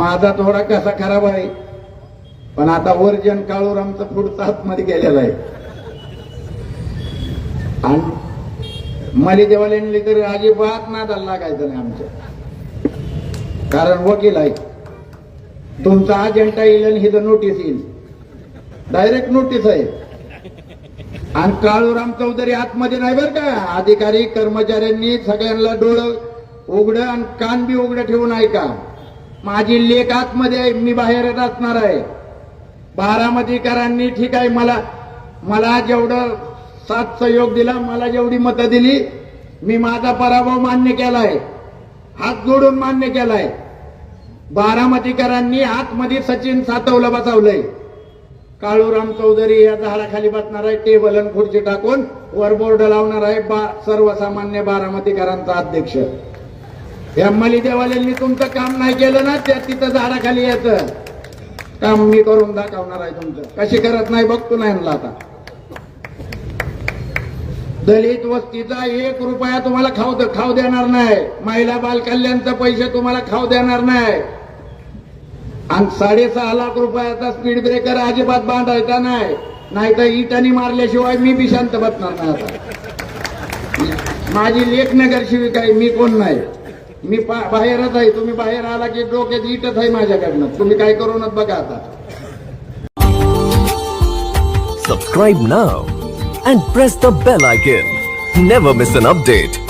माझा थोडा कसा खराब आहे, पण आता वर्जन काळूरामचं पुढचा आतमध्ये गेलेला आहे. आणि मली देवाल्यांनी तर अजिबात नादाला लागायचं नाही आमच्या, कारण वकील आहे. तुमचा अजेंडा येईल आणि हिचं नोटीस येईल, डायरेक्ट नोटीस आहे. आणि काळूराम चौधरी आतमध्ये नाही बरं का. अधिकारी कर्मचाऱ्यांनी सगळ्यांना डोळं उघड आणि कान बी उघड ठेवून ऐका. माझी लेख आतमध्ये आहे, मी बाहेरच असणार आहे. बारामतीकरांनी ठीक आहे, मला जेवढं साथ सहयोग दिला, मला जेवढी मतं दिली, मी माझा पराभव मान्य केलाय, हात जोडून मान्य केलाय. बारामतीकरांनी आतमध्ये सचिन सातवला बसवलंय. काळूराम चौधरी या झाडाखाली बसणार आहे, टेबल आणि खुर्ची टाकून वर बोर्ड लावणार आहे, सर्वसामान्य बारामतीकरांचा अध्यक्ष. या मली देवाल्यांनी तुमचं काम नाही केलं ना, त्या तिथं झाडाखाली यायचं काम मी करून दाखवणार आहे तुमचं. कशी करत नाही बघतो नाही म्हणलं. आता दलित वस्तीचा 1 रुपया तुम्हाला खाऊ देणार नाही. महिला बाल कल्याणचे पैसे तुम्हाला खाऊ देणार नाही. आणि 6.5 लाख रुपयाचा स्पीड ब्रेकर अजिबात बांधायचा नाही, नाहीतर इटानी मारल्याशिवाय मी बी शांत बसणार नाही. आता माझी लेख नगर शिविका आहे, मी कोण नाही, मी बाहेरच आहे. तुम्ही बाहेर आला की डोक्यात इटच आहे माझ्याकडनं. तुम्ही काय करूनच बघा आता. Subscribe now and press the bell icon. Never miss an update.